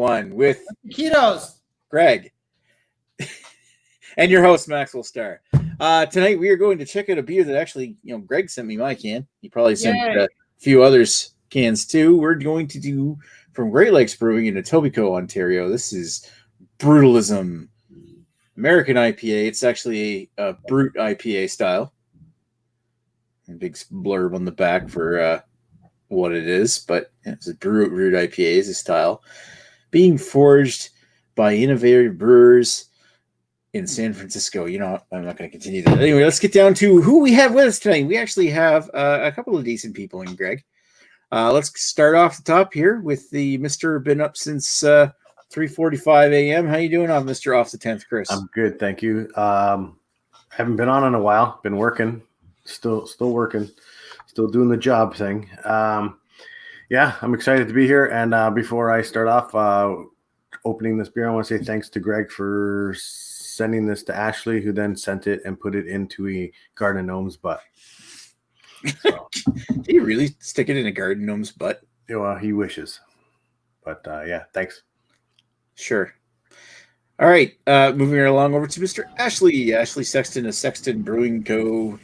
one with Taquitos. Greg and your host Maxwell Starr. Tonight we are going to check out a beer that actually, Greg sent me my can. He probably sent a few others cans too. We're going to do from Great Lakes Brewing in Etobicoke, Ontario. This is Brutalism American IPA. It's actually a Brut IPA style. A big blurb on the back for what it is, but it's a Brut IPA is a style being forged by innovative brewers in San Francisco. I'm not going to continue that. Anyway, let's get down to who we have with us tonight. We actually have a couple of decent people in Greg. Let's start off the top here with the Mr. Been up since 3:45 a.m. How you doing on Mr. Off the 10th, Chris? I'm good, thank you. Haven't been on in a while. Been working, still working, still doing the job thing. Yeah, I'm excited to be here. And before I start off opening this beer, I want to say thanks to Greg for sending this to Ashley, who then sent it and put it into a garden gnome's butt. So, did you really stick it in a garden gnome's butt? Yeah, well, he wishes. But yeah, thanks. Sure. All right, moving right along over to Mr. Ashley Sexton of Sexton Brewing Co.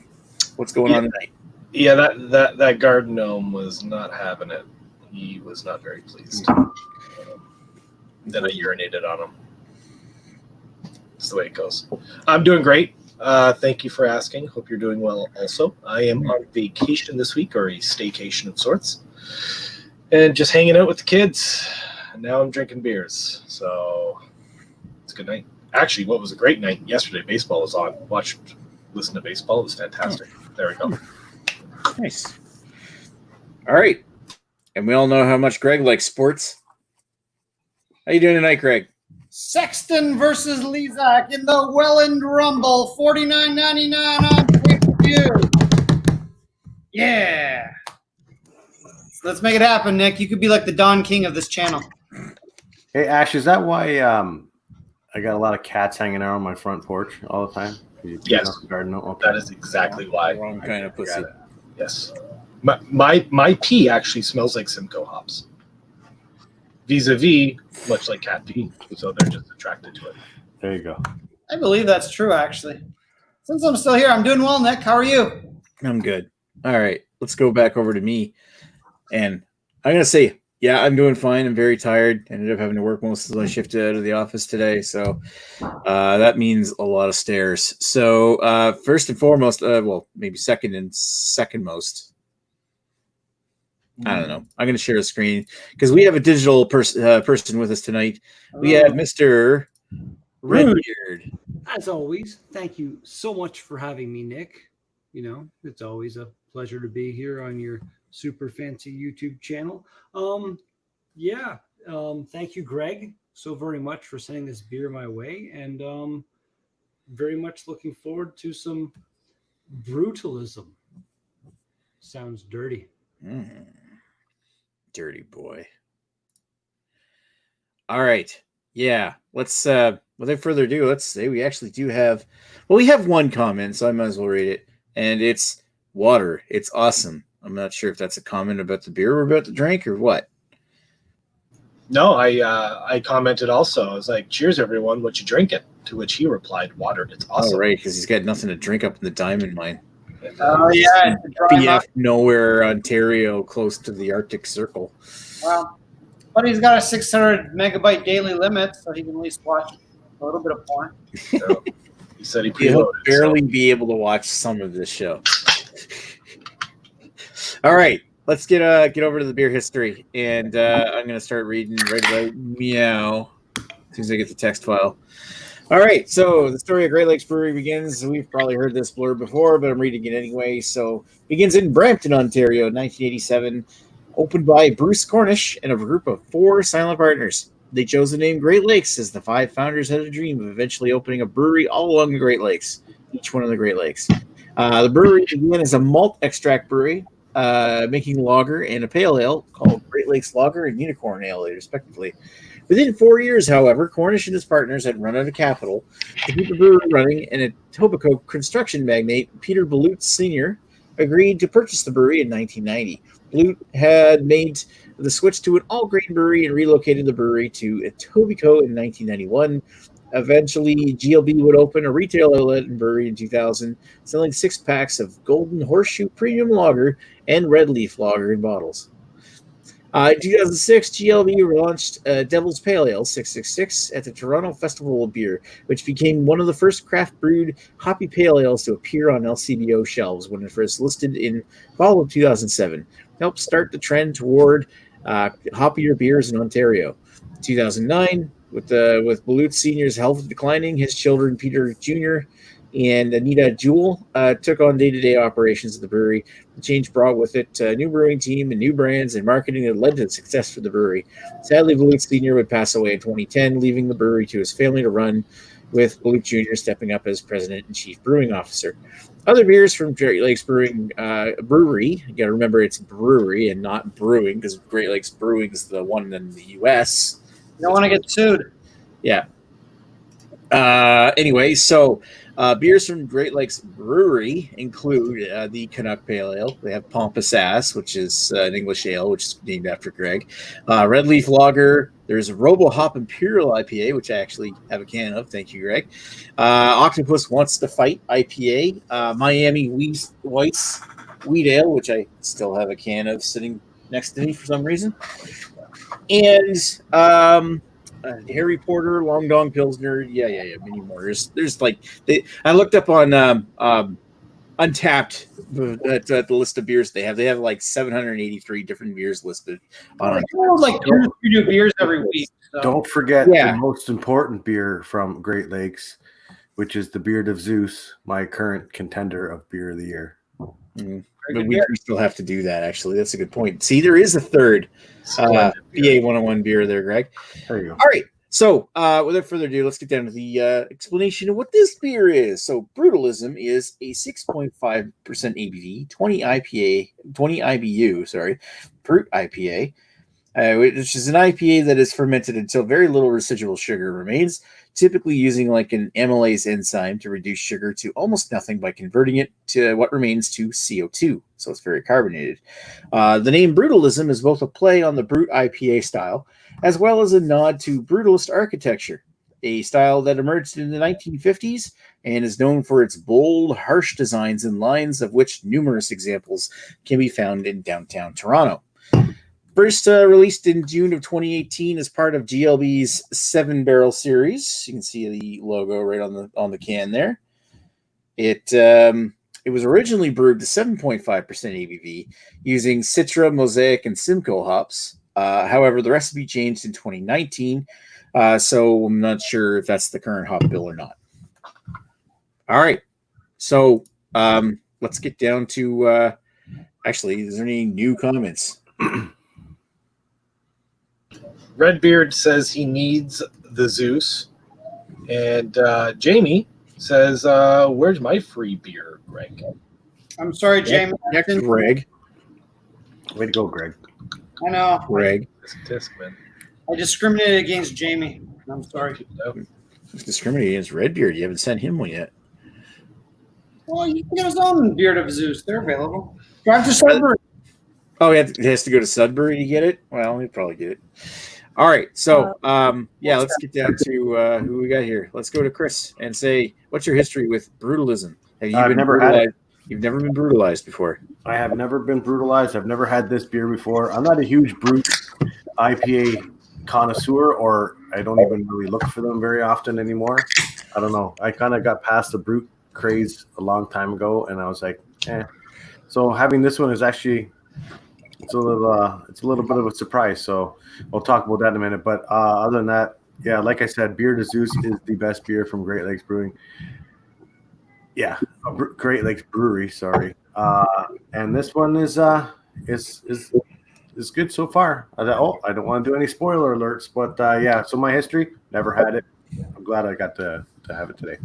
What's going on tonight? Yeah, that garden gnome was not having it. He was not very pleased. Then I urinated on him. That's the way it goes. I'm doing great. Thank you for asking. Hope you're doing well also. I am on vacation this week, or a staycation of sorts, and just hanging out with the kids. And now I'm drinking beers. So it's a good night. Actually, what was a great night yesterday, baseball was on. Listen to baseball. It was fantastic. There we go. Nice. All right. And we all know how much Greg likes sports. How you doing tonight, Greg? Sexton versus Lezak in the Welland Rumble, $49.99 on pay-per-view. Yeah. Let's make it happen, Nick. You could be like the Don King of this channel. Hey, Ash, is that why I got a lot of cats hanging out on my front porch all the time? Yes. Garden? Okay. That is exactly why. Wrong kind of pussy. Yes. My pee actually smells like Simcoe hops. Vis-a-vis, much like cat pee. So they're just attracted to it. There you go. I believe that's true, actually. Since I'm still here, I'm doing well, Nick. How are you? I'm good. All right. Let's go back over to me. And I'm going to say, yeah, I'm doing fine. I'm very tired. Ended up having to work most of my shift out of the office today. So that means a lot of stairs. So first and foremost, maybe second most. I don't know. I'm going to share a screen because we have a digital person with us tonight. We have Mr. Redbeard. As always, thank you so much for having me, Nick. It's always a pleasure to be here on your super fancy YouTube channel. Thank you, Greg, so very much for sending this beer my way, and very much looking forward to some Brutalism. Sounds dirty. Dirty boy. All right. Yeah. Let's without further ado, let's say we actually do have we have one comment, so I might as well read it. And it's water. It's awesome. I'm not sure if that's a comment about the beer we're about to drink or what. No, I commented also. I was like, cheers everyone, what you drinking? To which he replied, water. It's awesome. Oh, right, because he's got nothing to drink up in the diamond mine. Oh, yeah. BF nowhere, Ontario, close to the Arctic Circle. Well, but he's got a 600 megabyte daily limit, so he can at least watch a little bit of porn. So, he said he'll barely be able to watch some of this show. All right, let's get over to the beer history, and I'm going to start reading right about meow as soon as I get the text file. All right, so the story of Great Lakes Brewery begins. We've probably heard this blurb before, but I'm reading it anyway. So begins in Brampton, Ontario, 1987, opened by Bruce Cornish and a group of 4 silent partners. They chose the name Great Lakes as the 5 founders had a dream of eventually opening a brewery all along the Great Lakes, each one of the Great Lakes. The brewery began as a malt extract brewery, making lager and a pale ale called Great Lakes Lager and Unicorn Ale, respectively. Within 4 years, however, Cornish and his partners had run out of capital to keep the brewery running, and Etobicoke construction magnate Peter Balut Sr. agreed to purchase the brewery in 1990. Brut had made the switch to an all-grain brewery and relocated the brewery to Etobicoke in 1991. Eventually, GLB would open a retail outlet and brewery in 2000, selling 6-packs of Golden Horseshoe Premium Lager and Red Leaf Lager in bottles. In 2006, GLB launched Devil's Pale Ale 666 at the Toronto Festival of Beer, which became one of the first craft brewed hoppy pale ales to appear on LCBO shelves when it first listed in fall of 2007. Helped start the trend toward hoppier beers in Ontario. 2009, with Brut Sr.'s health declining, his children Peter Jr. and Anita Jewell took on day-to-day operations of the brewery. The change brought with it a new brewing team and new brands and marketing that led to success for the brewery. Sadly, Brut Sr. would pass away in 2010, leaving the brewery to his family to run, with Brut Jr. stepping up as president and chief brewing officer. Other beers from Great Lakes Brewery, you got to remember it's brewery and not brewing, because Great Lakes Brewing is the one in the U.S. You don't want to get sued. Yeah. Anyway, so beers from Great Lakes Brewery include the Canuck Pale Ale. They have Pompous Ass, which is an English ale, which is named after Greg. Red Leaf Lager. There's Robo Hop Imperial IPA, which I actually have a can of. Thank you, Greg. Octopus Wants to Fight IPA. Miami Weiss Wheat Ale, which I still have a can of sitting next to me for some reason. And Harry Porter, Long Dong Pilsner, many more. There's like I looked up on Untapped the list of beers they have. They have like 783 different beers listed on like 2 to 3 new beers every week. So. Don't forget the most important beer from Great Lakes, which is the Beard of Zeus, my current contender of beer of the year. Mm. But we still have to do that, actually. That's a good point. See, there is a third BA 101 beer there, Greg. There you go. All right. So, without further ado, let's get down to the explanation of what this beer is. So, Brutalism is a 6.5% ABV, 20 IBU, Brut IPA, which is an IPA that is fermented until very little residual sugar remains, typically using like an amylase enzyme to reduce sugar to almost nothing by converting it to what remains to CO2. So it's very carbonated. The name Brutalism is both a play on the Brut IPA style, as well as a nod to brutalist architecture, a style that emerged in the 1950s and is known for its bold, harsh designs and lines, of which numerous examples can be found in downtown Toronto. First released in June of 2018 as part of GLB's 7-barrel series. You can see the logo right on the can there. It was originally brewed to 7.5% ABV using Citra, Mosaic, and Simcoe hops. However, the recipe changed in 2019, so I'm not sure if that's the current hop bill or not. All right, so let's get down to actually, is there any new comments? Redbeard says he needs the Zeus. And Jamie says, where's my free beer, Greg? I'm sorry, Jamie. Next, Greg. Way to go, Greg. I know. Greg. Tisk, man. I discriminated against Jamie. I'm sorry. Discriminating against Redbeard. You haven't sent him one yet. Well, you can get his own Beard of Zeus. They're available. Drive to Sudbury. Oh, he has to go to Sudbury to get it? Well, he'll probably get it. All right, so let's get down to who we got here. Let's go to Chris and say, what's your history with brutalism? Have you been brutalized? You've never been brutalized before. I have never been brutalized. I've never had this beer before. I'm not a huge Brut IPA connoisseur, or I don't even really look for them very often anymore. I don't know. I kind of got past the Brut craze a long time ago, and I was like, eh. So having this one is actually it's a little bit of a surprise. So we'll talk about that in a minute. But other than that, yeah, like I said, Beard of Zeus is the best beer from Great Lakes Brewing. Yeah, Great Lakes Brewery. Sorry, and this one is good so far. I don't want to do any spoiler alerts, but yeah. So my history, never had it. I'm glad I got to have it today.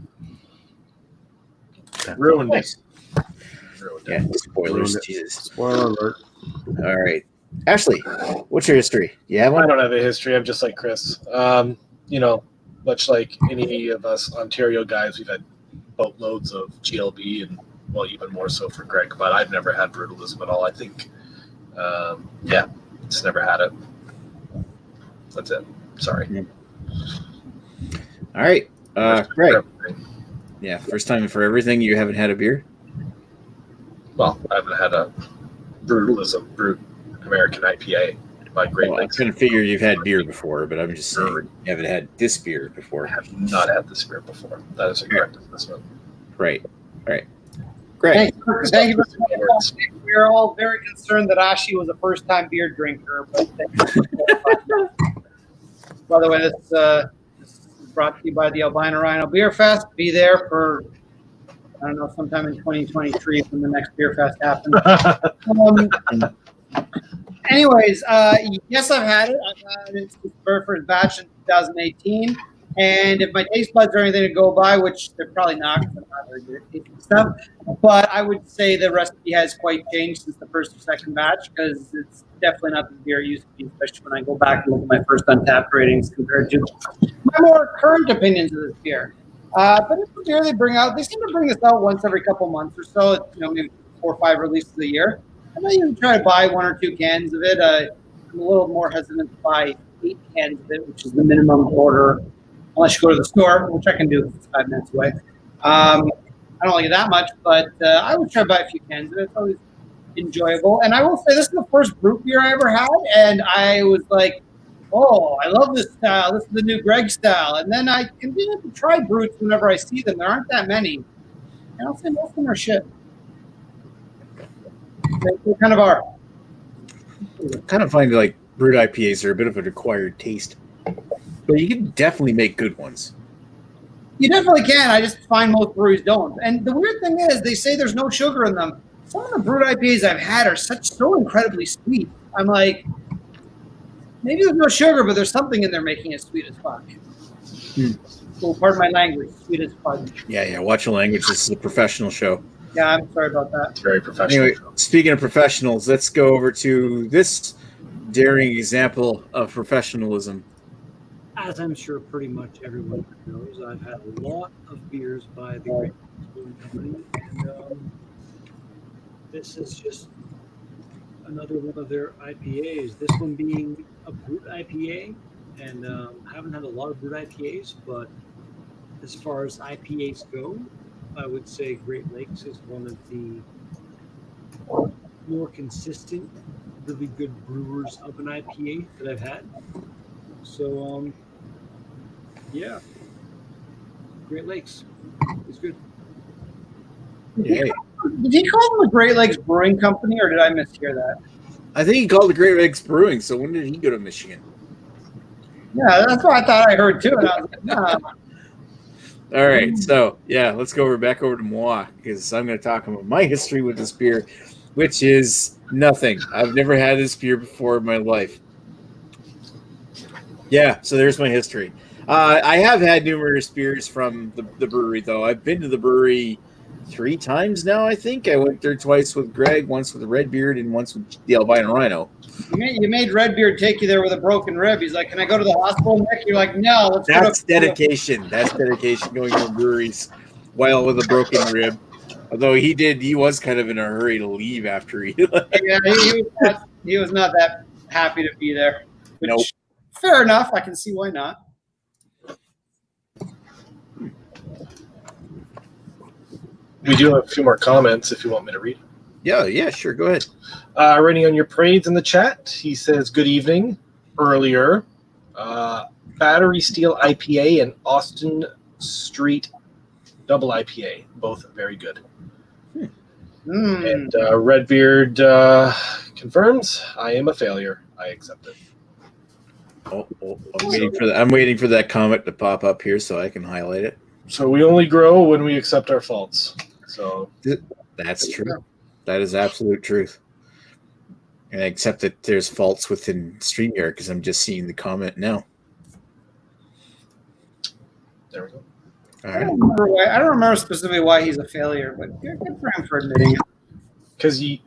Ruined it. Yeah, spoilers. Jesus. Spoiler alert. All right, Ashley, what's your history? Yeah, I don't have a history. I'm just like Chris. Much like any of us Ontario guys, we've had boatloads of GLB and well, even more so for Greg. But I've never had Brutalism at all. I think, yeah, just never had it. That's it. Sorry. All right, Greg. Yeah, first time for everything. You haven't had a beer? Well, I haven't had a Brutalism Brut American IPA by Great Well, I Lakes. couldn't figure you've had beer before, but I'm just saying you haven't had this beer before. I have not had this beer before. That is a correct assessment. Right. All right. Greg. Thank you very much. We were all very concerned that Ashi was a first-time beer drinker. But by the way, this is brought to you by the Albino Rhino Beer Fest. Be there for, I don't know, sometime in 2023 when the next Beer Fest happens. Anyways, yes, I've had it. I've had it since the very first batch in 2018. And if my taste buds are anything to go by, which they're probably not, because I'm not very good at tasting stuff, but I would say the recipe has quite changed since the first or second batch, because it's definitely not the beer it used to be, especially when I go back and look at my first Untapped ratings compared to my more current opinions of this beer. But it's a beer they bring out. They seem to bring this out once every couple months or so, maybe 4 or 5 releases a year. And I even try to buy 1 or 2 cans of it. I'm a little more hesitant to buy 8 cans of it, which is the minimum order, unless you go to the store, which I can do if it's 5 minutes away. I don't like it that much, but I would try to buy a few cans of it. It's always enjoyable. And I will say this is the first Brut beer I ever had, and I was like, oh, I love this style. This is the new Greg style. And then I continue to try Bruts whenever I see them. There aren't that many. And I'll say most of them are shit. They kind of are. I kind of find like Brut IPAs are a bit of an acquired taste, but you can definitely make good ones. You definitely can. I just find most breweries don't. And the weird thing is, they say there's no sugar in them. Some of the Brut IPAs I've had are so incredibly sweet. I'm like, maybe there's no sugar, but there's something in there making it sweet as fuck. Well, pardon my language, sweet as fuck. Yeah. Watch your language. This is a professional show. Yeah, I'm sorry about that. It's very professional. Anyway, speaking of professionals, let's go over to this daring example of professionalism. As I'm sure pretty much everyone knows, I've had a lot of beers by the Great Brewing Company, and this is just another one of their IPAs. This one being a Brut IPA, and haven't had a lot of Brut IPAs, but as far as IPAs go, I would say Great Lakes is one of the more consistent, really good brewers of an IPA that I've had. So, yeah, Great Lakes is good. Yeah. Did he call them the Great Lakes Brewing Company, or did I mishear that? I think he called it Great Lakes Brewing. So when did he go to Michigan? Yeah, that's what I thought I heard too. And I was like, nah. All right, so yeah, let's go back over to moi, because I'm going to talk about my history with this beer, which is nothing. I've never had this beer before in my life. Yeah, so there's my history. I have had numerous beers from the brewery, though. I've been to the brewery 3 times now, I think. I went there twice with Greg, once with Redbeard, and once with the Albino Rhino. You made Redbeard take you there with a broken rib. He's like, "Can I go to the hospital, Nick?" You're like, "No." That's dedication. That's dedication, going to breweries while with a broken rib. Although he was kind of in a hurry to leave after he. Yeah, he was not that happy to be there. Which, nope. Fair enough. I can see why not. We do have a few more comments if you want me to read. Yeah, sure. Go ahead. Writing on your parades in the chat, he says, good evening. Earlier, Battery Steel IPA and Austin Street Double IPA, both very good. And Redbeard confirms, I am a failure. I accept it. I'm waiting for that comment to pop up here so I can highlight it. So we only grow when we accept our faults. So that's true. That is absolute truth. And I accept that there's faults within StreamYard because I'm just seeing the comment now. There we go. All right. I don't remember specifically why he's a failure, but good for him for admitting it. Because he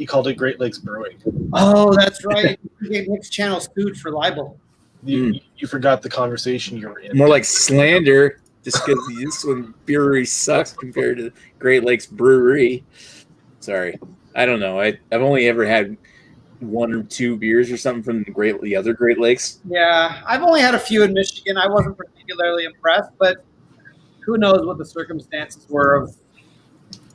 called it Great Lakes Brewing. Oh, that's right. Nick's channel sued for libel. You forgot the conversation you were in. More like slander. just because this one Brewery sucks compared to Great Lakes Brewery. Sorry, I don't know. I've only ever had 1 or 2 beers or something from the other Great Lakes. Yeah, I've only had a few in Michigan. I wasn't particularly impressed, but who knows what the circumstances were of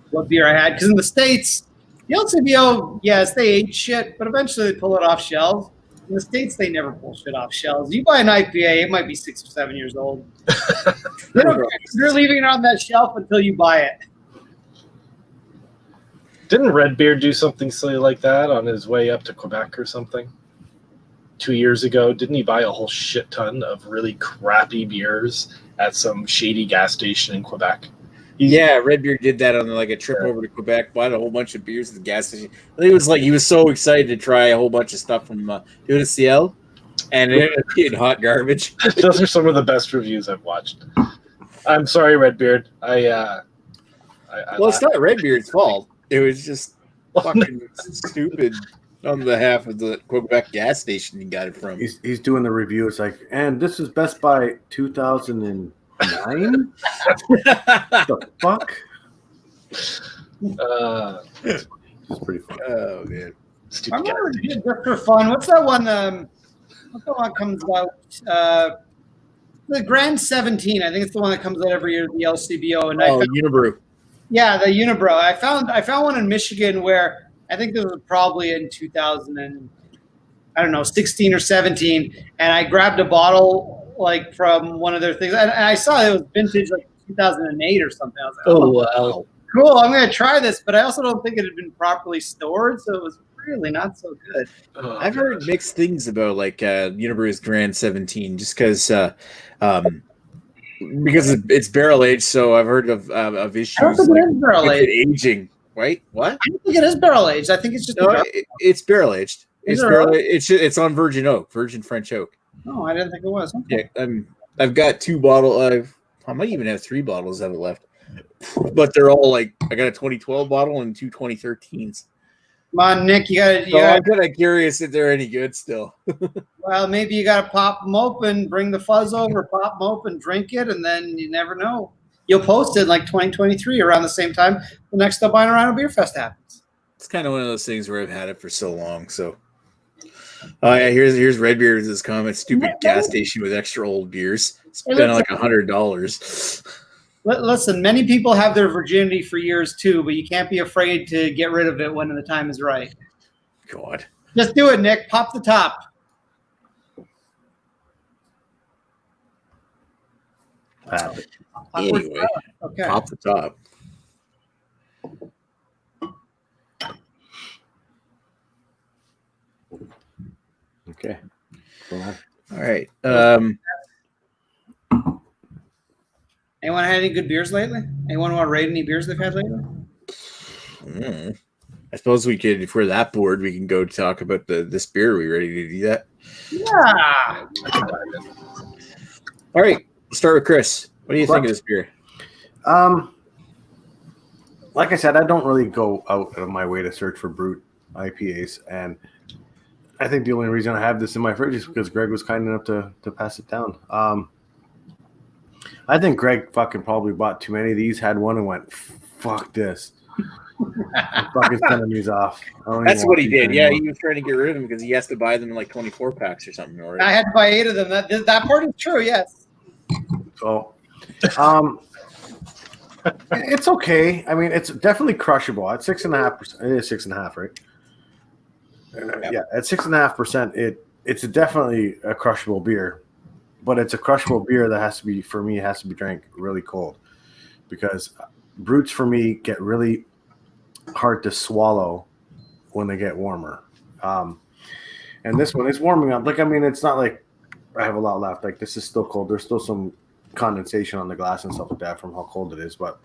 what beer I had. Because in the States, the LCBO, yes, they ate shit, but eventually they pull it off shelves. In the States, they never pull shit off shelves. You buy an IPA, it might be 6 or 7 years old. They're leaving it on that shelf until you buy it. Didn't Redbeard do something silly like that on his way up to Quebec or something? 2 years ago, didn't he buy a whole shit ton of really crappy beers at some shady gas station in Quebec? Yeah, Redbeard did that on like a trip over to Quebec, bought a whole bunch of beers at the gas station. It was like he was so excited to try a whole bunch of stuff from UNCL, and it ended up being hot garbage. Those are some of the best reviews I've watched. I'm sorry, Redbeard. Well, it's not Redbeard's fault. It was just fucking stupid on behalf of the Quebec gas station he got it from. He's doing the review. It's like, and this is Best Buy 2009. The fuck? It's pretty funny. Oh man, I remember just for fun. What's that one? What's the one that comes out? The Grand 17. I think it's the one that comes out every year. The LCBO and Unibrew. Yeah, the Unibrew. I found one in Michigan where I think this was probably in 16 or 17, and I grabbed a bottle like from one of their things, and I saw it was vintage like 2008 or something. I was like, oh wow, cool! I'm gonna try this, but I also don't think it had been properly stored, so it was really not so good. I've heard mixed things about like Unibrew's Grand 17, just because it's barrel aged. So I've heard of issues. I don't think it is barrel aged. Aging. Wait, what? I don't think it is barrel aged. I think it's just it's barrel aged. Is It's it barrel. really? It's on virgin oak, virgin French oak. No, I didn't think it was. Okay. Yeah, I've got 2 bottles. I might even have 3 bottles of it left, but they're all like I got a 2012 bottle and 2 2013s. Come on, Nick, I'm kind of curious if they're any good still. Well, maybe you got to pop them open, bring the fuzz over, pop them open, drink it, and then you never know. You'll post it in like 2023 around the same time the next Albino Rhino Beer Fest happens. It's kind of one of those things where I've had it for so long. So, yeah, here's Redbeard's comment. Stupid gas station with extra old beers. Spent like $100. Listen, many people have their virginity for years too, but you can't be afraid to get rid of it when the time is right. God. Just do it, Nick. Pop the top. Anyway, okay. Pop the top. Okay. All right. Anyone had any good beers lately? Anyone want to rate any beers they've had lately? I suppose we could, if we're that bored, we can go talk about this beer. Are we ready to do that? Yeah. All right. Let's start with Chris. What do you think of this beer? Like I said, I don't really go out of my way to search for Brut IPAs, and I think the only reason I have this in my fridge is because Greg was kind enough to pass it down. I think Greg fucking probably bought too many of these, had one and went, fuck this. Fucking sending these off. That's what he did. Yeah, he was trying to get rid of them because he has to buy them in like 24 packs or something. Or I had to buy 8 of them. That part is true, yes. So, it's okay. I mean, it's definitely crushable. At 6.5%, it is 6.5, right? Yeah, at 6.5%, it's definitely a crushable beer, but it's a crushable beer that has to be, for me, it has to be drank really cold, because Bruts for me get really hard to swallow when they get warmer. And this one is warming up. Like, I mean, it's not like I have a lot left. Like, this is still cold. There's still some condensation on the glass and stuff like that from how cold it is, but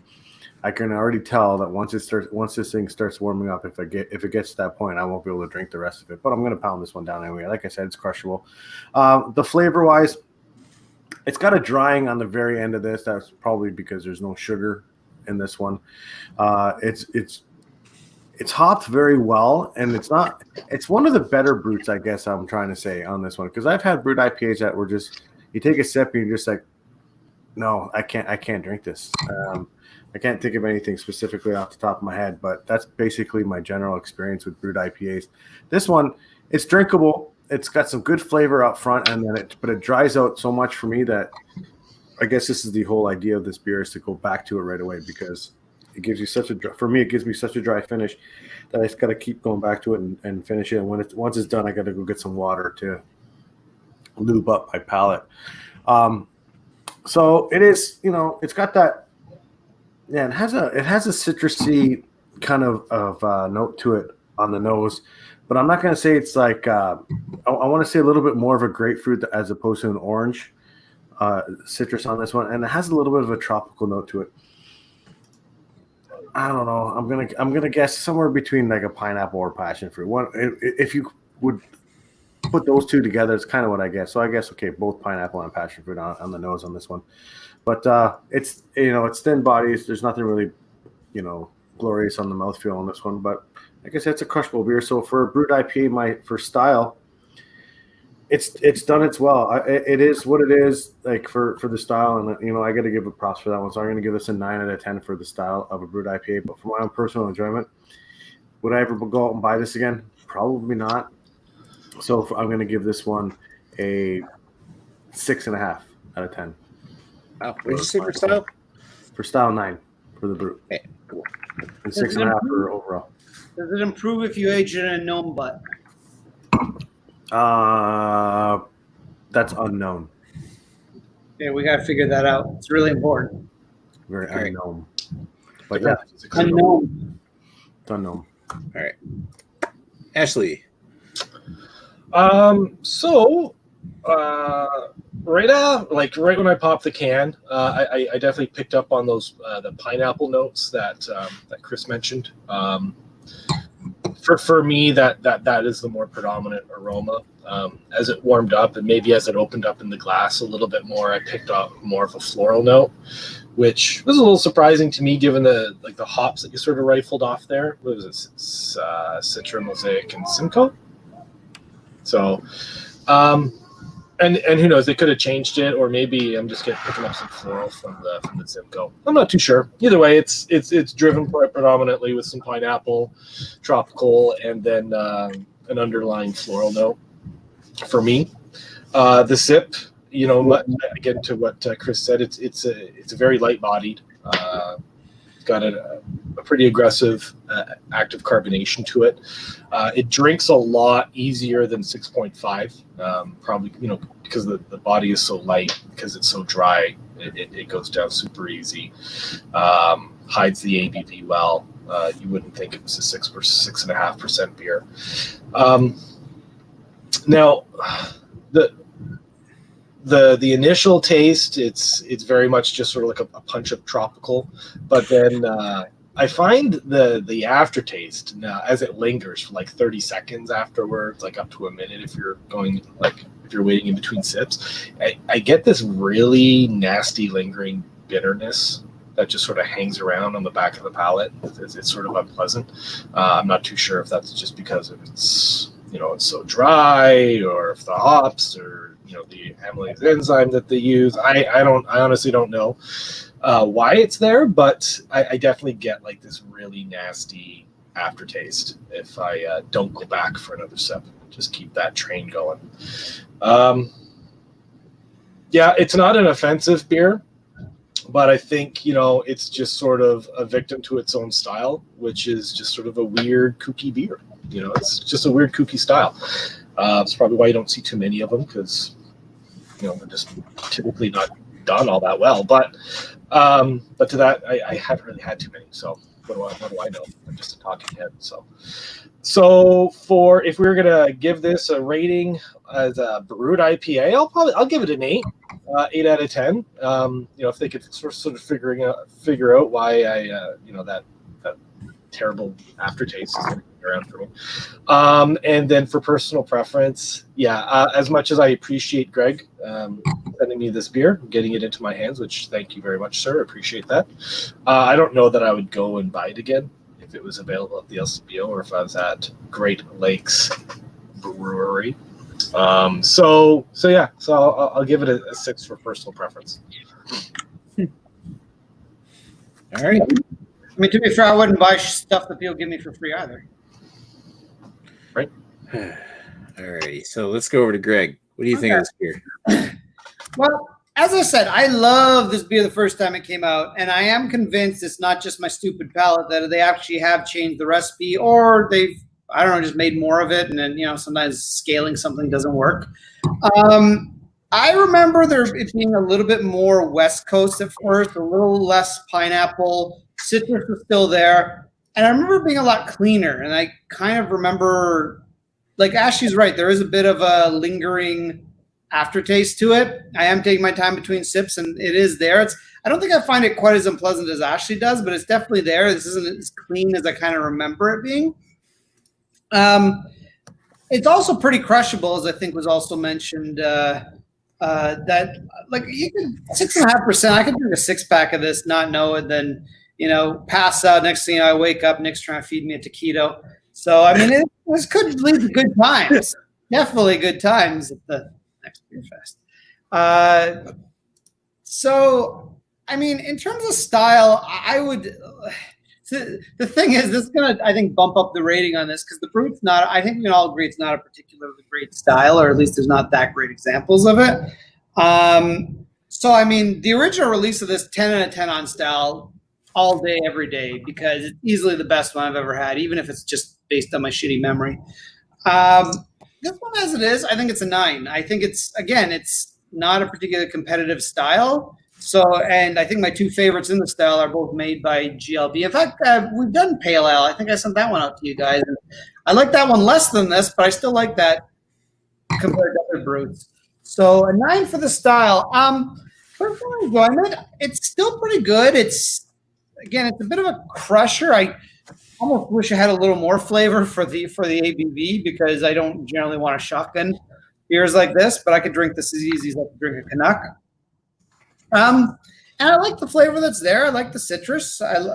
I can already tell that once this thing starts warming up, if it gets to that point, I won't be able to drink the rest of it. But I'm going to pound this one down anyway. Like I said, it's crushable. The flavor wise, it's got a drying on the very end of this. That's probably because there's no sugar in this one. It's hopped very well, and it's one of the better Bruts, I guess I'm trying to say, on this one, because I've had Brut IPAs that were just, you take a sip and you're just like, no, I can't drink this. I can't think of anything specifically off the top of my head, but that's basically my general experience with Brut IPAs. This one, it's drinkable. It's got some good flavor up front, and then but it dries out so much for me that I guess this is the whole idea of this beer, is to go back to it right away, because it gives you for me, it gives me such a dry finish that I just got to keep going back to it and finish it. And once it's done, I got to go get some water to lube up my palate. So it is, it's got that. Yeah, it has a citrusy kind of note to it on the nose, but I'm not going to say it's like I want to say a little bit more of a grapefruit as opposed to an orange citrus on this one, and it has a little bit of a tropical note to it. I don't know. I'm gonna guess somewhere between like a pineapple or passion fruit. If you would put those two together, it's kind of what I guess. So I guess both pineapple and passion fruit on the nose on this one. But it's it's thin bodies. There's nothing really glorious on the mouthfeel on this one. But like I said, it's a crushable beer. So for a Brut IPA, for style, it's done its well. It is what it is, like for the style, and I got to give it props for that one. So I'm going to give this a 9 out of 10 for the style of a Brut IPA. But for my own personal enjoyment, would I ever go out and buy this again? Probably not. So I'm going to give this one a 6.5 out of 10. Wow. What did you say for style? For style, 9 for the Brut. Okay, cool. And 6.5 for overall. Does it improve if you age it in a gnome butt? That's unknown. Yeah, we got to figure that out. It's really important. Very Okay. unknown. But yeah, Unknown. it's unknown. All right. Ashley. So right when I popped the can, I definitely picked up on those the pineapple notes that Chris mentioned. For me, that is the more predominant aroma. As it warmed up, and maybe as it opened up in the glass a little bit more, I picked up more of a floral note, which was a little surprising to me given the hops that you sort of rifled off there. What was it? Citra, Mosaic, and Simcoe. So, and who knows? They could have changed it, or maybe I'm just picking up some floral from the Simcoe. I'm not too sure. Either way, it's driven predominantly with some pineapple, tropical, and then an underlying floral note for me. The sip, again to what Chris said, it's a very light bodied. It's got a pretty aggressive active carbonation to it. It drinks a lot easier than 6.5, probably because the body is so light, because it's so dry, it goes down super easy. Hides the ABV well. You wouldn't think it was a 6.5% beer. Now, the initial taste, it's very much just sort of like a punch of tropical, but then I find the aftertaste now, as it lingers for like 30 seconds afterwards, like up to a minute if you're waiting in between sips, I get this really nasty lingering bitterness that just sort of hangs around on the back of the palate. It's sort of unpleasant. I'm not too sure if that's just because it's so dry, or if the hops, or the amylase enzyme that they use. I honestly don't know why it's there, but I definitely get like this really nasty aftertaste if I don't go back for another sip. Just keep that train going. Yeah, it's not an offensive beer, but I think it's just sort of a victim to its own style, which is just sort of a weird kooky beer. It's just a weird kooky style. It's probably why you don't see too many of them, because they're just typically not done all that well. But to that, I haven't really had too many. So what do I know? I'm just a talking head. So if we were gonna give this a rating as a Brut IPA, I'll give it an 8. 8 out of 10. If they could sort of figure out why that terrible aftertaste is going to be around for me. And then for personal preference, as much as I appreciate Greg sending me this beer, getting it into my hands, which thank you very much, sir. I appreciate that. I don't know that I would go and buy it again if it was available at the LCBO, or if I was at Great Lakes Brewery. So I'll give it a 6 for personal preference. All right. I mean, to be fair, I wouldn't buy stuff that people give me for free either. Right. All righty. So let's go over to Greg. What do you think of this beer? Well, as I said, I love this beer the first time it came out, and I am convinced it's not just my stupid palate that they actually have changed the recipe, or they've, I don't know, just made more of it, and then, you know, sometimes scaling something doesn't work. I remember it being a little bit more West Coast at first, a little less pineapple. Citrus was still there, and I remember it being a lot cleaner, and I kind of remember, like Ashley's right, there is a bit of a lingering aftertaste to it. I am taking my time between sips, and it is there. I don't think I find it quite as unpleasant as Ashley does, but it's definitely there. This isn't as clean as I kind of remember it being. It's also pretty crushable, as I think was also mentioned. That like you can 6.5%. I could drink a 6-pack of this, not know it, then pass out. Next thing I wake up, Nick's trying to feed me a taquito. So I mean, this could lead to good times. Definitely good times at the next beer fest. So, I mean, in terms of style, I would. The thing is, this is going to, I think, bump up the rating on this because the Brut's not. I think we can all agree it's not a particularly great style, or at least there's not that great examples of it. So, I mean, the original release of this 10 out of 10 on style, all day, every day, because it's easily the best one I've ever had, even if it's just based on my shitty memory. This one, as it is, I think it's a 9. I think it's not a particularly competitive style. So, and I think my two favorites in the style are both made by GLB. In fact, we've done Pale Ale. I think I sent that one out to you guys. And I like that one less than this, but I still like that compared to other Bruts. So a 9 for the style. Personal enjoyment, it's still pretty good. It's a bit of a crusher. I almost wish I had a little more flavor for the ABV because I don't generally want to shotgun beers like this, but I could drink this as easy as I could drink a Canuck. And I like the flavor that's there. I like the citrus. I'm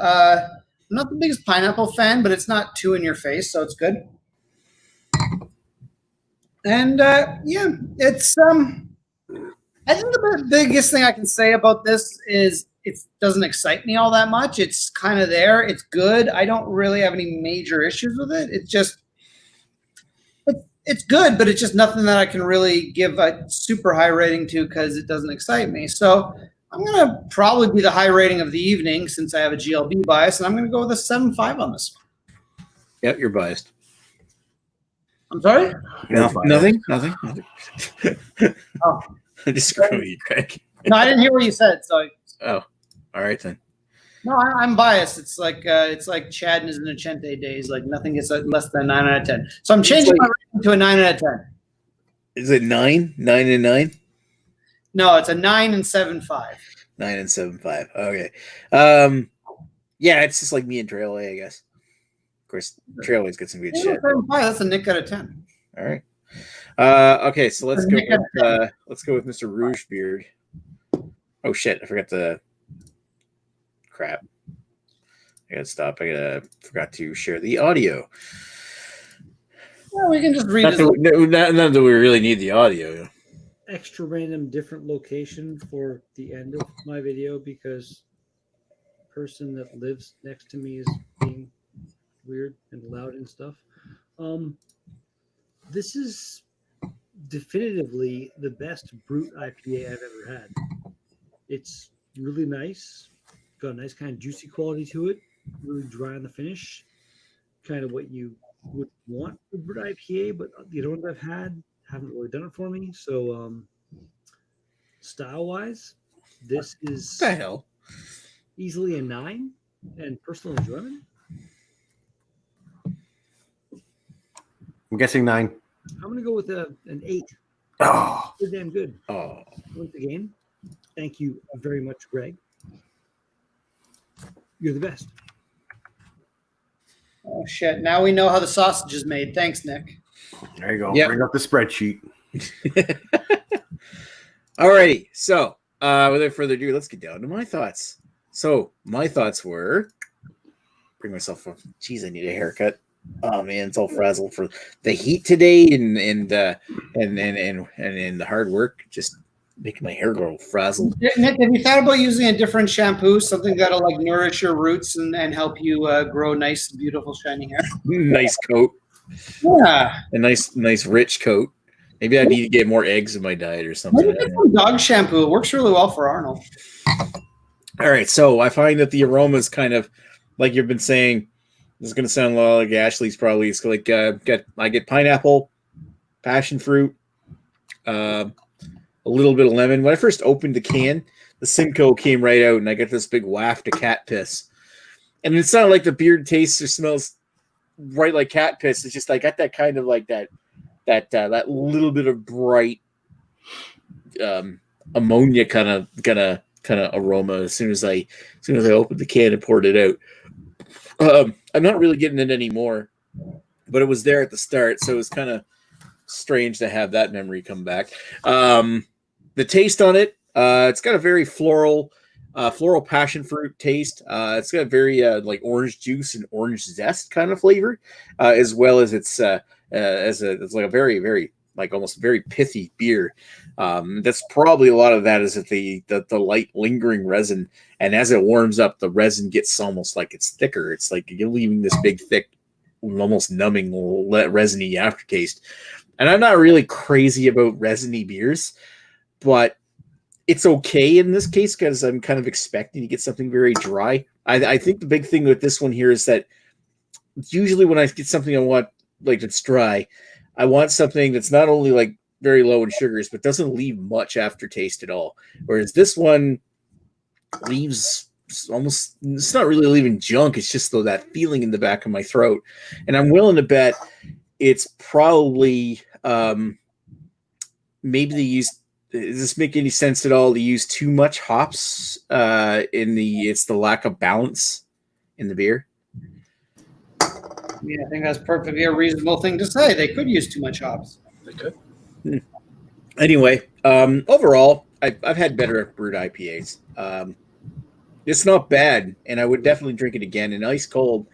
not the biggest pineapple fan, but it's not too in your face, so it's good. And it's I think the biggest thing I can say about this is it doesn't excite me all that much. It's kind of there. It's good. I don't really have any major issues with it. It's just it's good, but it's just nothing that I can really give a super high rating to because it doesn't excite me. So I'm going to probably be the high rating of the evening since I have a GLB bias, and I'm going to go with a 7.5 on this one. Yep, you're biased. I'm sorry? Nothing. Oh. I'm just screwing with you, Craig. No, I didn't hear what you said. So. Oh, all right then. No, I'm biased. It's like Chad and his Nocente days. Like nothing gets less than a 9 out of 10. So I'm changing my rating to a 9 out of 10. Is it 9? 9 and 9? No, it's a 9 and 7.5. 9 and 7.5. Okay. Yeah, it's just like me and Trail A, I guess. Of course, Trail A's got some good shit. 7.5. That's a Nick out of 10. All right. Okay, so let's go with Mr. Rougebeard. Oh shit! I forgot the crap. I gotta stop. Forgot to share the audio. Well, we can just read. Not that we really need the audio. Extra random different location for the end of my video because the person that lives next to me is being weird and loud and stuff. This is definitively the best Brut IPA I've ever had. It's really nice. Got a nice kind of juicy quality to it. Really dry on the finish. Kind of what you would want for Brut IPA, but the other ones I've had haven't really done it for me. So style-wise, this is What the hell? Easily a 9 and personal enjoyment. I'm guessing 9. I'm going to go with an 8. Oh. It's damn good. Oh. Once again, thank you very much, Greg. You're the best. Oh, shit. Now we know how the sausage is made. Thanks, Nick. There you go. Yep. Bring up the spreadsheet. Alrighty. So, without further ado, let's get down to my thoughts. So, my thoughts were bring myself up. Geez, I need a haircut. Oh man, it's all frazzled for the heat today and the hard work. Just making my hair grow frazzled. Nick, have you thought about using a different shampoo, something that'll like nourish your roots and help you grow nice, beautiful, shiny hair? Nice coat. Yeah. A nice rich coat. Maybe I need to get more eggs in my diet or something. Maybe get some dog shampoo. It works really well for Arnold. All right, so I find that the aroma is kind of like you've been saying. This is going to sound a lot like Ashley's probably. It's like I get pineapple, passion fruit, a little bit of lemon. When I first opened the can, the Simcoe came right out, and I got this big waft of cat piss. And it's not like the beer tastes or smells right like cat piss. It's just I got that kind of like that little bit of bright ammonia kind of aroma as soon as I opened the can and poured it out. I'm not really getting it anymore, but it was there at the start, so it was kind of strange to have that memory come back. The taste on it, it's got a very floral passion fruit taste. It's got a very like orange juice and orange zest kind of flavor, as well as it's like a very, very like almost very pithy beer. That's probably a lot of that is that the light lingering resin, and as it warms up, the resin gets almost like it's thicker. It's like you're leaving this big, thick, almost numbing, resiny aftertaste. And I'm not really crazy about resiny beers, but it's okay in this case because I'm kind of expecting to get something very dry. I think the big thing with this one here is that usually when I get something I want like that's dry, I want something that's not only like very low in sugars, but doesn't leave much aftertaste at all. Whereas this one leaves almost, it's not really leaving junk. It's just though that feeling in the back of my throat. And I'm willing to bet it's probably, maybe they use, does this make any sense at all to use too much hops it's the lack of balance in the beer? Yeah, I think that's perfectly a reasonable thing to say. They could use too much hops. They could. Anyway, overall, I've had better Brut IPAs. It's not bad, and I would definitely drink it again. And ice cold,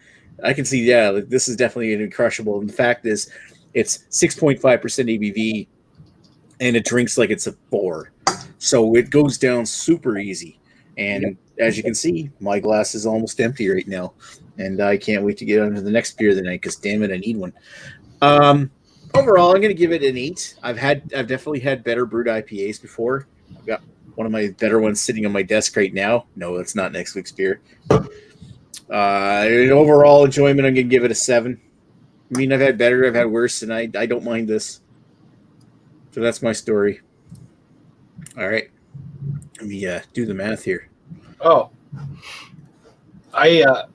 I can see, yeah, like, this is definitely an crushable. And the fact is, it's 6.5% ABV, and it drinks like it's a 4. So it goes down super easy. And as you can see, my glass is almost empty right now. And I can't wait to get on to the next beer of the night because, damn it, I need one. Overall, I'm going to give it an 8. I've definitely had better Brut IPAs before. I've got one of my better ones sitting on my desk right now. No, that's not next week's beer. Overall enjoyment, I'm going to give it a 7. I mean, I've had better, I've had worse, and I don't mind this. So that's my story. All right. Let me do the math here. Oh, I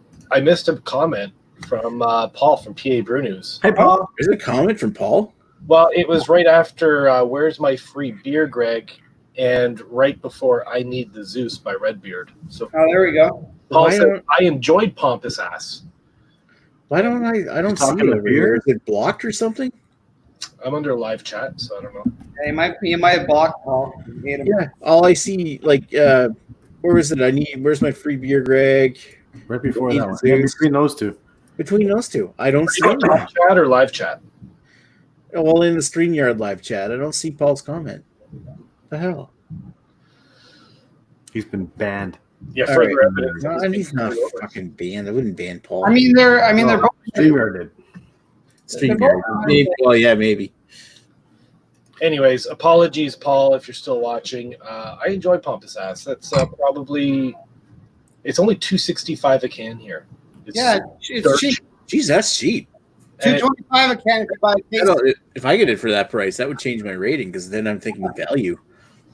missed a comment from Paul from PA Brew News. Hi, Paul. Is it a comment from Paul? Well, it was right after "Where's My Free Beer, Greg?" and right before "I Need the Zeus" by Redbeard. So, there we go. Paul said, "I enjoyed Pompous Ass." Why don't I don't see it over here? Is it blocked or something? I'm under live chat, so I don't know. Yeah, you might have blocked Paul. Yeah, all I see, like, where is it? Where's my free beer, Greg? Right before that one. Yeah, between those two. Between those two. I don't see Live chat or live chat? Well, in the StreamYard live chat, I don't see Paul's comment. What the hell? He's been banned. Yeah, further evidence. No, he's not fucking banned. I wouldn't ban Paul. They're both StreamYard did. StreamYard. Maybe. Well, yeah, maybe. Anyways, apologies, Paul, if you're still watching. I enjoy Pompous Ass. That's probably, it's only $2.65 a can here. It's cheap. Jeez, that's cheap. $2.25 a can. If I get it for that price, that would change my rating because then I'm thinking value.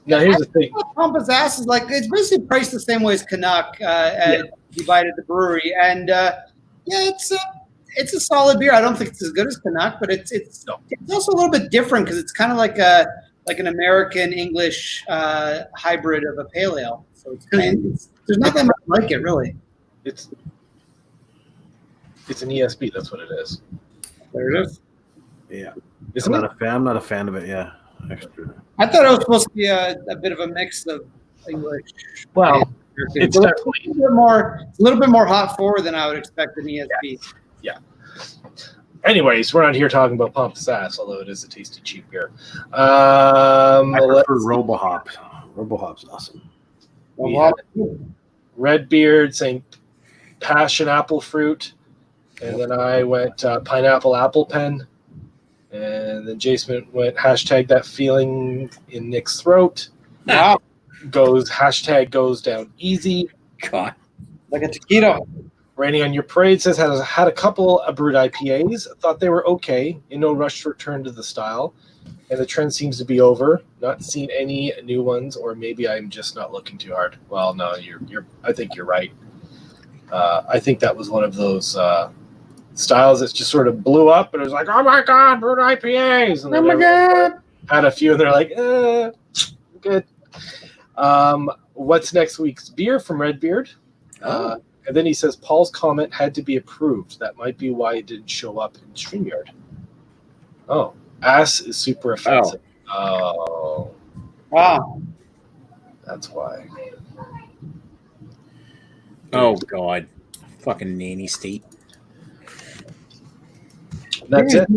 Now, here's the thing. Pompous Ass is like, it's basically priced the same way as Canuck divided the brewery. And it's a solid beer. I don't think it's as good as Canuck, but it's also a little bit different because it's kind of like an American English hybrid of a pale ale. So there's not that much like it, really. It's an ESB. That's what it is. There it is. Yeah, I'm not a fan of it. Yeah, extra. I thought it was supposed to be a bit of a mix of English. Well, it's definitely a little bit more hot forward than I would expect an ESB. Yeah. Anyways, we're not here talking about Pompous Ass, although it is a tasty, cheap beer. I prefer RoboHop. RoboHop's awesome. We had Redbeard saying passion apple fruit, and then I went pineapple apple pen, and then Jason went hashtag that feeling in Nick's throat. Wow. Goes down easy. God. Like a taquito. Raining on Your Parade says has had a couple of Brut IPAs. Thought they were okay. In no rush to return to the style, and the trend seems to be over. Not seen any new ones, or maybe I'm just not looking too hard. Well, no, you're. I think you're right. I think that was one of those styles that just sort of blew up, and it was like, oh my god, Brut IPAs! And Oh my god! had a few, and they're like, good. What's next week's beer from Redbeard? And then he says Paul's comment had to be approved. That might be why it didn't show up in StreamYard. Oh, ass is super offensive. Oh. Wow. That's why. Oh God, fucking nanny state. That's it.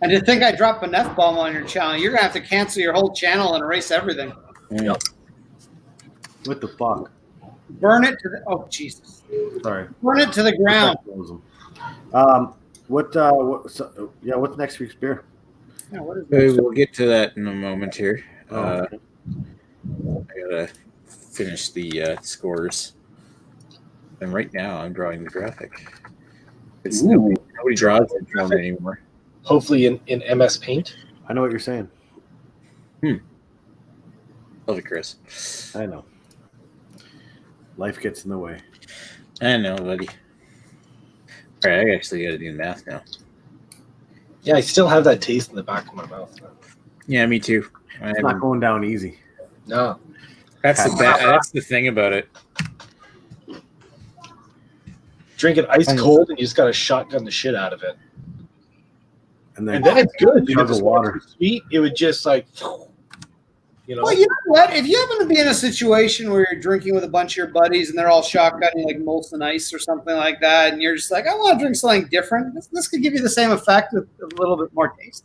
And to think I dropped an F-bomb on your channel, you're gonna have to cancel your whole channel and erase everything. Yeah. What the fuck? Burn it to the Jesus. Sorry. Burn it to the ground. What's next week's beer? Yeah, what is We'll get to that in a moment here. Okay. I gotta finish the scores. And right now, I'm drawing the graphic. It's nobody draws it for me anymore. Hopefully in MS Paint. I know what you're saying. Love it, Chris. I know. Life gets in the way. I know, buddy. All right, I actually got to do math now. Yeah, I still have that taste in the back of my mouth. Yeah, me too. It's not going down easy. No. That's the thing about it. Drink it ice cold, and you just got to shotgun the shit out of it. And And then it's good. Chug of water. Sweet. It would just like, Well, you know what? If you happen to be in a situation where you're drinking with a bunch of your buddies and they're all shotgunning like Molson Ice or something like that, and you're just like, I want to drink something different, this could give you the same effect with a little bit more taste.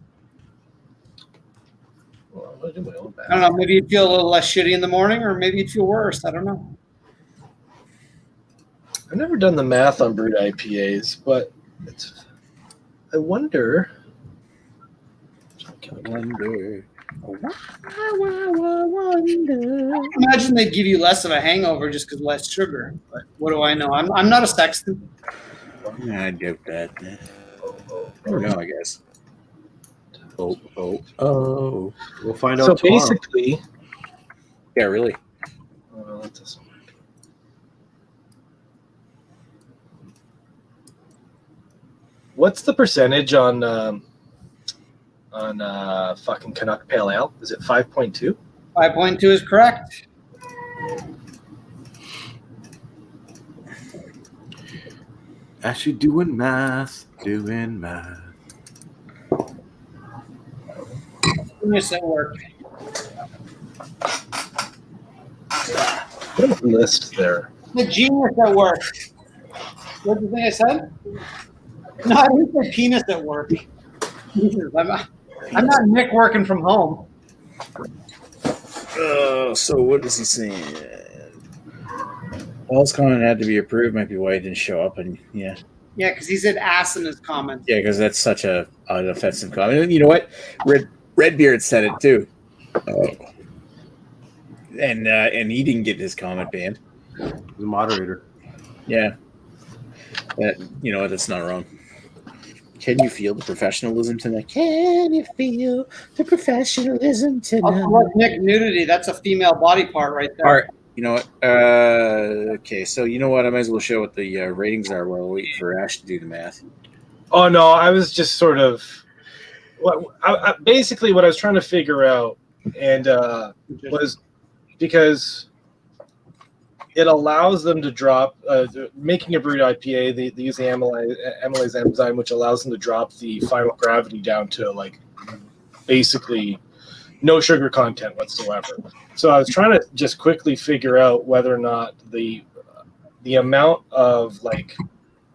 Well, I'm gonna do my own I don't know. Maybe you'd feel a little less shitty in the morning, or maybe you'd feel worse. I don't know. I've never done the math on Brut IPAs, but I wonder. I imagine they'd give you less of a hangover just because less sugar. But what do I know? I'm not a sexton. I doubt that. I don't know, I guess. Oh. We'll find out So tomorrow. basically, Yeah, really. that doesn't work. What's the percentage on fucking Canuck Pale Ale? Is it 5.2? 5.2 is correct. Actually doing math. Genius at work. What list there? The genius at work. What did you think I said? No, I didn't say penis at work. Jesus, I'm not Nick working from home. So what is he saying? Paul's comment had to be approved. Might be why he didn't show up. And yeah, because he said ass in his comment. yeah, because that's such an offensive comment. And you know what? Redbeard said it too. And he didn't get his comment banned. The moderator. Yeah. You know what? That's not wrong. Can you feel the professionalism tonight? Can you feel the professionalism tonight? Also, Nick, nudity. That's a female body part right there. All right. You know what? Okay, so you know what? I might as well show what the ratings are while we wait for Ash to do the math. Oh no, I was just sort of basically what I was trying to figure out, and was because it allows them to drop making a Brut IPA. They use the amylase enzyme, which allows them to drop the final gravity down to like basically no sugar content whatsoever. So I was trying to just quickly figure out whether or not the amount of like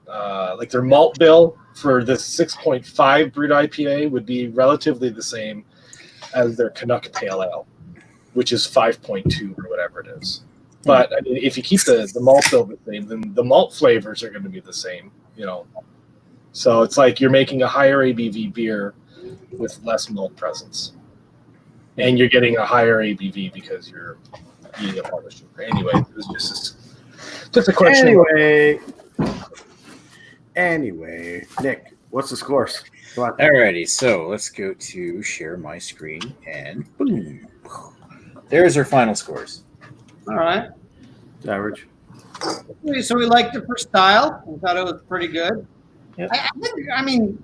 like their malt bill for the 6.5 Brut IPA would be relatively the same as their Canuck Pale Ale, which is 5.2 or whatever it is. But I mean, if you keep the malt bill the same, then the malt flavors are going to be the same, you know. So it's like you're making a higher ABV beer with less malt presence, and you're getting a higher ABV because you're eating a part of sugar. Anyway, it was just a question. Anyway, Nick, what's the scores? Go on. Alrighty, so let's go to share my screen, and boom, there's our final scores. All right. Average. So we liked it for style. We thought it was pretty good. Yep. I don't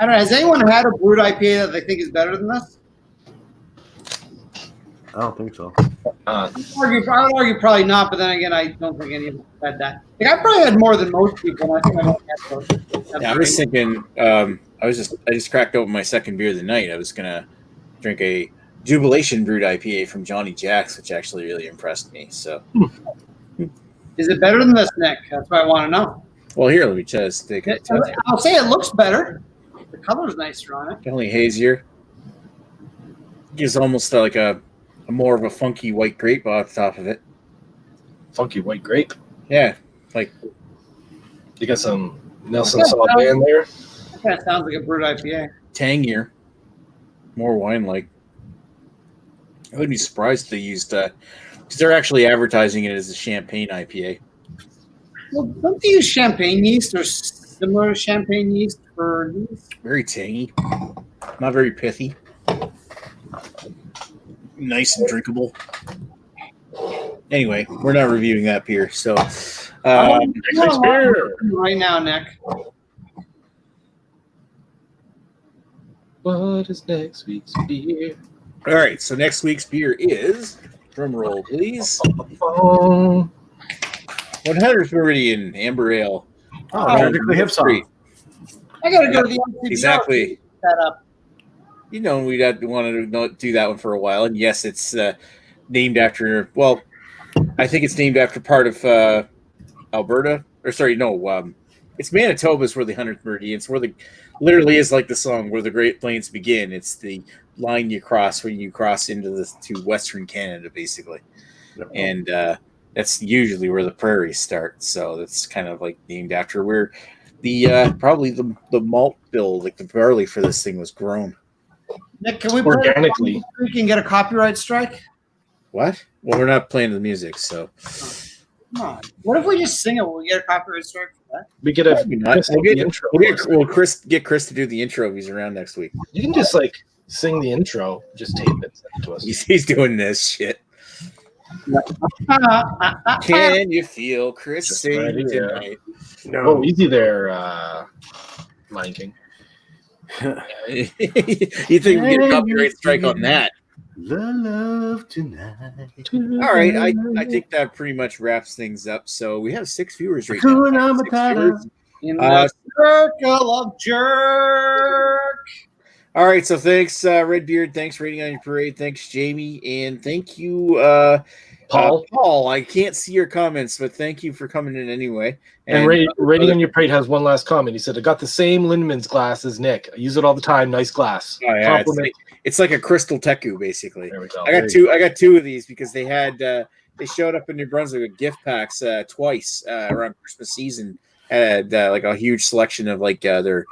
know. Has anyone had a Brut IPA that they think is better than this? I don't think so. I would argue probably not, but then again, I don't think any of us had that. Like, I probably had more than most people. And I think I don't have those. Yeah, I was thinking. I just cracked open my second beer of the night. I was gonna drink a Jubilation Brut IPA from Johnny Jack's, which actually really impressed me. So, Is it better than this, Nick? That's what I want to know. well, here, let me just take a test. I'll say it looks better. The color's nicer on it. Definitely hazier. Gives almost like a more of a funky white grape off the top of it. Funky white grape. Yeah, like You got some Nelson Sauvin in there. That kind of sounds like a Brut IPA. tangier, more wine-like. I wouldn't be surprised if they used because they're actually advertising it as a champagne IPA. Well, don't they use champagne yeast or similar to champagne yeast for yeast? Very tangy, not very pithy. Nice and drinkable. Anyway, we're not reviewing that beer, so Next week's beer. Right now, Nick. What is next week's beer? all right. So next week's beer is, drum roll, please, Oh, 100th Meridian Amber Ale. Oh, Technically hip song. I gotta go to the MCBO Exactly. set up. You know, we wanted to do that one for a while, and yes, it's named after. Well, I think it's named after part of Alberta, or sorry, no, it's Manitoba's where the 100th Meridian. It's where literally is like the song where the Great Plains begin. It's the line you cross when you cross to Western Canada, basically, and that's usually where the prairies start. So that's kind of like named after where the probably the malt bill, like the barley for this thing, was grown. Nick, can we organically. We can get a copyright strike? What? Well, we're not playing the music, so Come on. What if we just sing it? Will we get a copyright strike for that? we get a Maybe not. sing the intro. We'll get Chris to do the intro if he's around next week. You can just like sing the intro, just tape it, send it to us. He's doing this shit. Can you feel Chris Just sing right here. tonight? Oh, easy there, Lion King. You think we get a copyright strike on that? Love tonight. All right, I think that pretty much wraps things up. So we have 6 viewers right now. Hakuna 6 Matata. viewers. In the circle of jerk. All right, so thanks, Redbeard. Thanks, Rating on Your Parade. Thanks, Jamie, and thank you, Paul. Paul. I can't see your comments, but thank you for coming in anyway. And Rating on Your Parade has one last comment. He said, I got the same Lindemans glass as Nick. I use it all the time. Nice glass. Oh, yeah, Compliment. it's like a crystal teku, basically. There we go. I got two of these because they had they showed up in New Brunswick with gift packs twice around Christmas season. Had like a huge selection of like their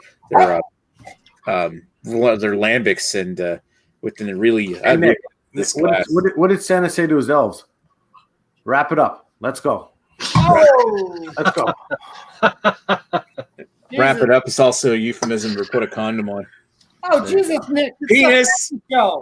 lambics and with the really Nick, this glass. What did Santa say to his elves? Wrap it up. Let's go. Oh, Let's go. Wrap it up is also a euphemism for put a condom on. Oh, Jesus, Nick. Penis. Go.